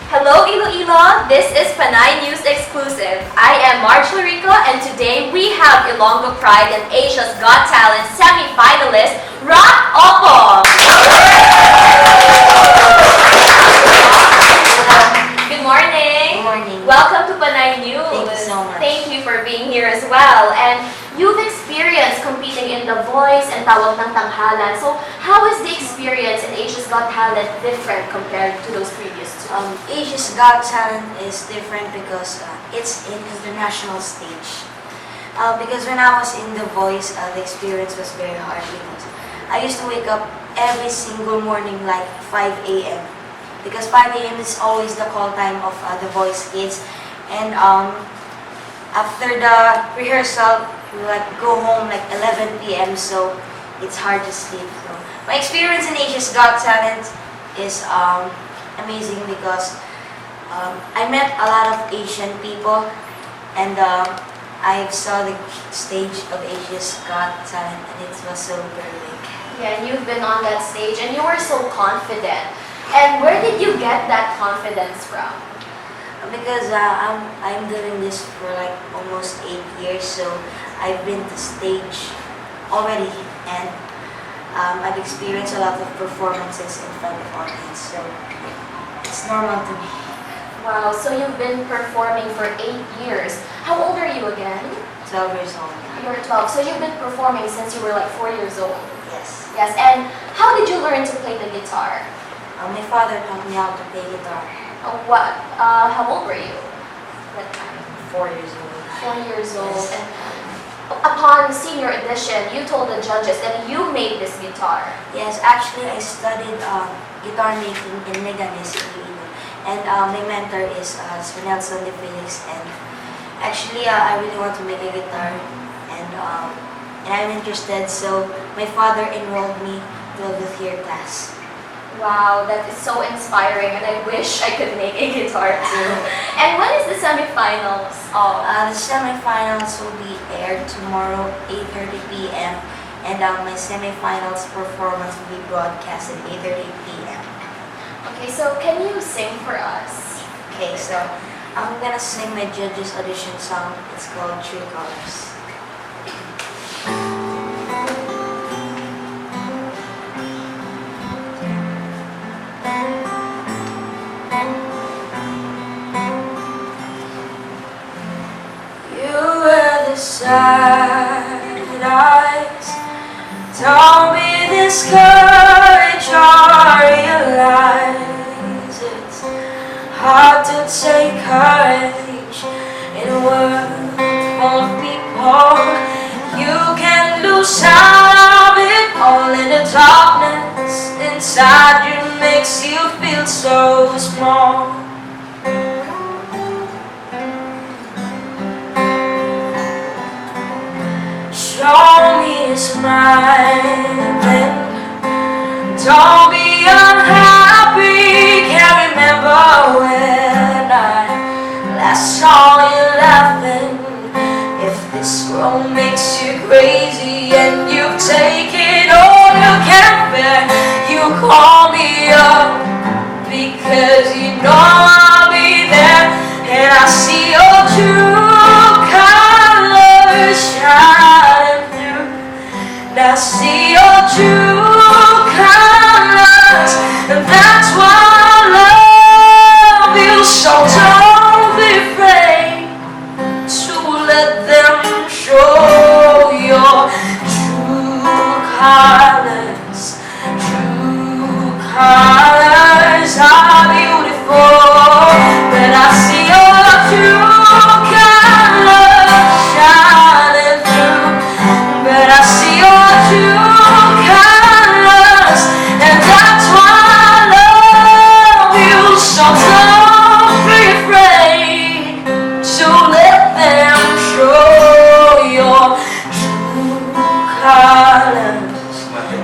Hello Iloilo, this is Panay News Exclusive. I am Marjorie Rico and today we have Ilonggo Pride and Asia's Got Talent Semi-Finalist, Opong. Good morning. Good morning. Welcome to Panay News. Thank you so much. Thank you for being here as well. And you've experienced competing in The Voice and Tawag ng Tanghalan. So how is the experience in Asia's Got Talent different compared to those previous two? Asia's Got Talent is different because it's an international stage. Because when I was in The Voice, the experience was very hard because I used to wake up every single morning like 5 a.m. Because 5 a.m. is always the call time of The Voice kids. And after the rehearsal, we go home like 11 p.m. so it's hard to sleep. So my experience in Asia's Got Talent is amazing because I met a lot of Asian people and I saw the stage of Asia's Got Talent and it was so brilliant. Yeah, and you've been on that stage and you were so confident. And where did you get that confidence from? Because I'm doing this for like almost 8 years, so I've been to stage already and I've experienced a lot of performances in front of audience, so it's normal to me. Wow, so you've been performing for 8 years. How old are you again? 12 years old. You're 12, so you've been performing since you were like 4 years old. Yes. Yes, and how did you learn to play the guitar? My father taught me how to play guitar. How old were you that time? 4 years old. 4 years old. Yes. And upon senior audition, you told the judges that you made this guitar. Yes, actually I studied guitar making in Leganes, Iloilo. And my mentor is Sir Nelson de Felix. And actually I really want to make a guitar and I'm interested. So my father enrolled me to a luthier class. Wow, that is so inspiring and I wish I could make a guitar too. And when is the semifinals? The semifinals will be aired tomorrow, 8:30 p.m. And my semifinals performance will be broadcast at 8:30 p.m. Okay, so can you sing for us? Okay, so I'm gonna sing my judges audition song. It's called True Colors. Sad eyes, don't be discouraged or realize it's hard to take courage in a world full of people. You can lose sight of it all in the darkness inside you makes you feel so small. Show me a smile and don't be unhappy. Can't remember when I last saw you laughing. If this world makes you crazy and you've taken all you can bear, you call me up because you know I'll be there and I see your true colors shine. I see your true colors, and that's why I love you. So don't be afraid to let them show your true colors. True colors are beautiful, but I see your true colors shining through. But I see your true colors, and that's why I love you. So don't be afraid to let them show your true colors.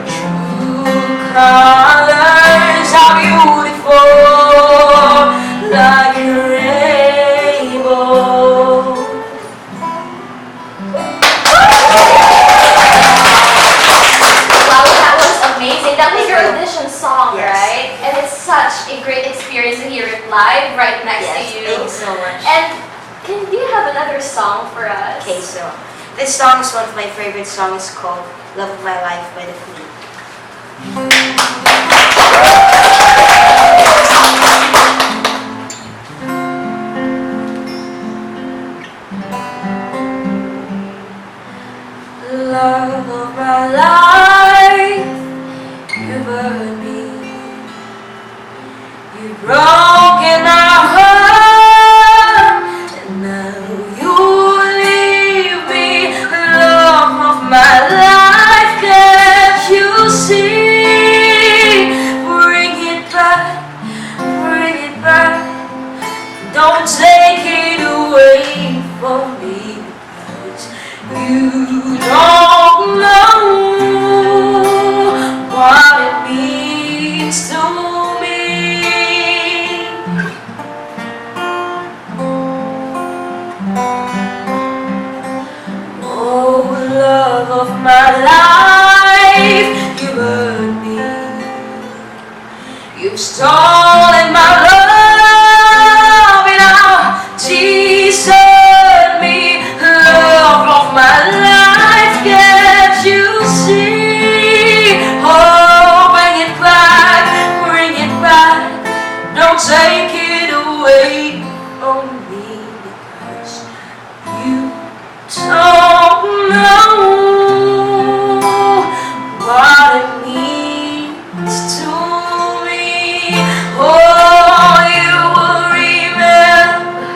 True colors are beautiful like a rainbow. Amazing. That was your audition song, Yes. right? And it's such a great experience to hear it live right next to you. Thank you so much. And do you have another song for us? Okay, so this song is one of my favorite songs called Love of My Life by the Queen. Love of my life, you've hurt me, you've broken my heart, and now you leave me. Love of my life, can't you see? Bring it back, don't take it away from me, 'cause you don't know what it means to me. Oh, love of my life, you hurt me. You've stolen my love and now desert me. Love of my life, can't you see? Oh, bring it back, don't take it away from me, because you don't know what it means to me. Oh, you will remember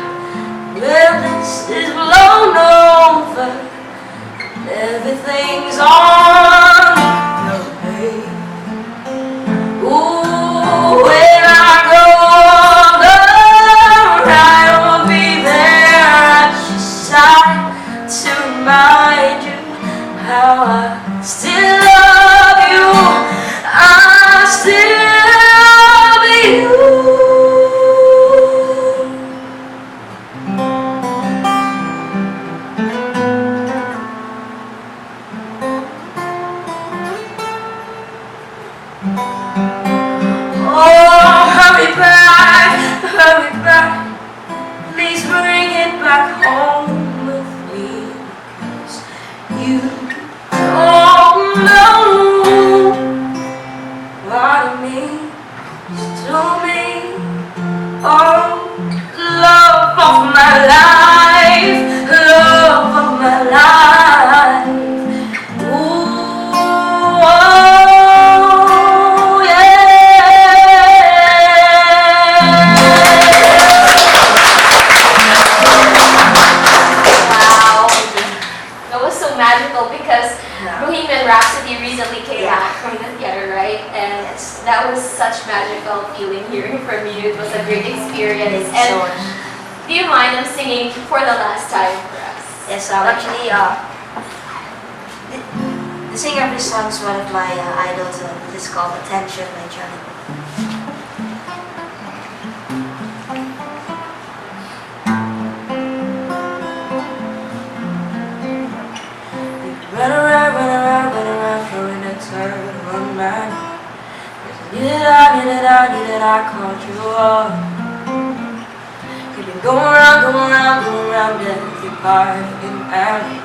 when this is blown over, everything's on the way. Ooh, when I go older, I will be there at your side to remind you how I still love you. I still love you. Oh, hurry back, please bring it back home with me, 'cause you don't know what it means to me. Oh, love of my life, love of my life. Ooh, oh, yeah. Wow. That was so magical because Bohemian Rhapsody recently came back from the theater, right? And Yes. that was such magical feeling hearing from you. It was a great experience. Thank you so And much. do you mind singing for the last time for us? Yes, actually, the singer of this song is one of my idols. It is called Attention by Johnny. Run around, throwing a turn on my knees. Need it, I called you up. You've been going round every park and alley.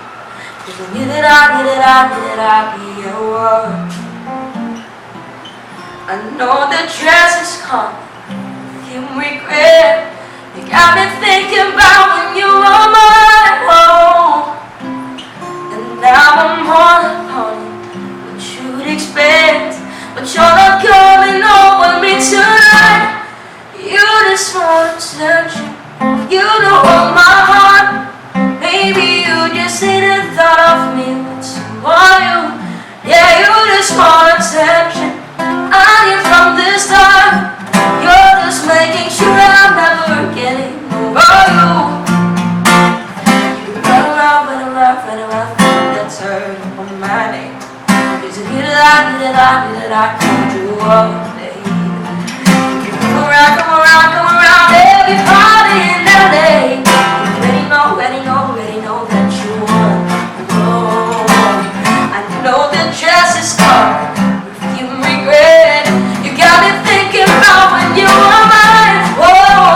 'Cause I need it, I be your word. I know the dress is coming, you regret. You got me thinking about when you were mine. Oh. And now I'm all upon what you'd expect, but you're not coming over me tonight. You just want attention, you don't want my heart. Maybe you just ain't the thought of me, but so are you. Yeah, you just want attention, I knew from the start. You're just making sure I'm never getting over you. You run around, that's hurt on my name. 'Cause if you did I called you up, baby. Come around, every party in LA. Already know that you want. Oh, I know the dress is covered with you regret. You got me thinking about when you were mine. Oh,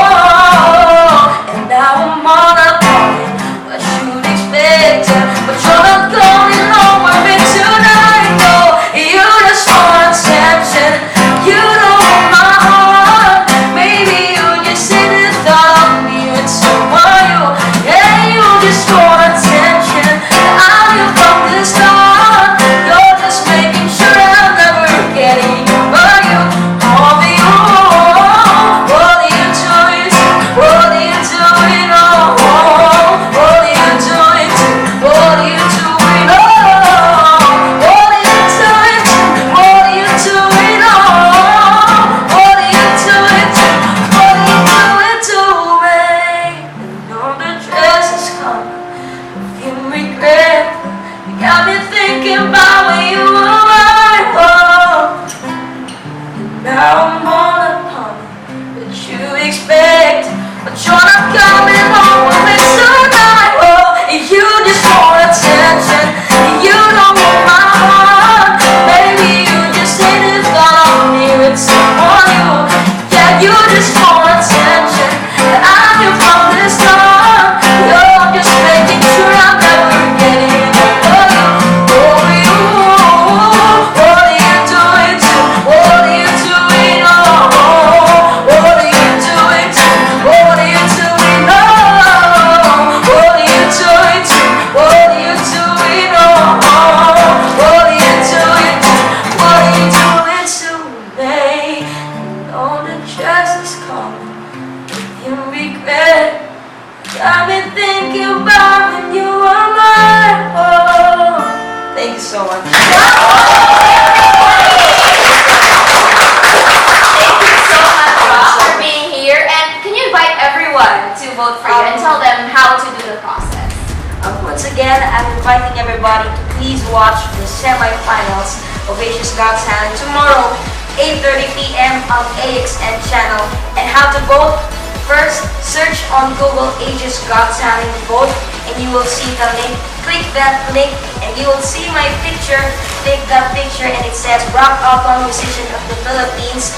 to watch the semi-finals of Asia's Got Talent tomorrow, 8:30 p.m. on AXN channel. And how to vote? First, search on Google Asia's Got Talent vote, and you will see the link. Click that link, and you will see my picture. Click that picture, and it says Rock Opong, musician of the Philippines.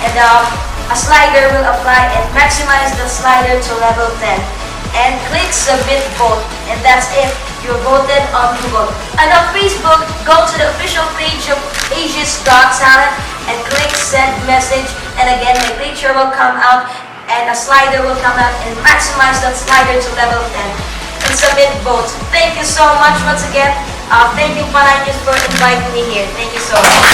And a slider will apply, and maximize the slider to level 10. And click submit vote, and that's it. You're voted on Google. And on Facebook, go to the official page of Asia's Got Talent and click send message. And again, my picture will come out, and a slider will come out, and maximize that slider to level 10. And submit votes. Thank you so much once again. Thank you, Panay News, for inviting me here. Thank you so much.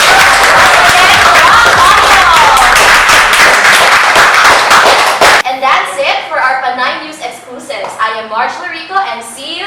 And that's it for our Panay News exclusives. I am Marge Larico, and see you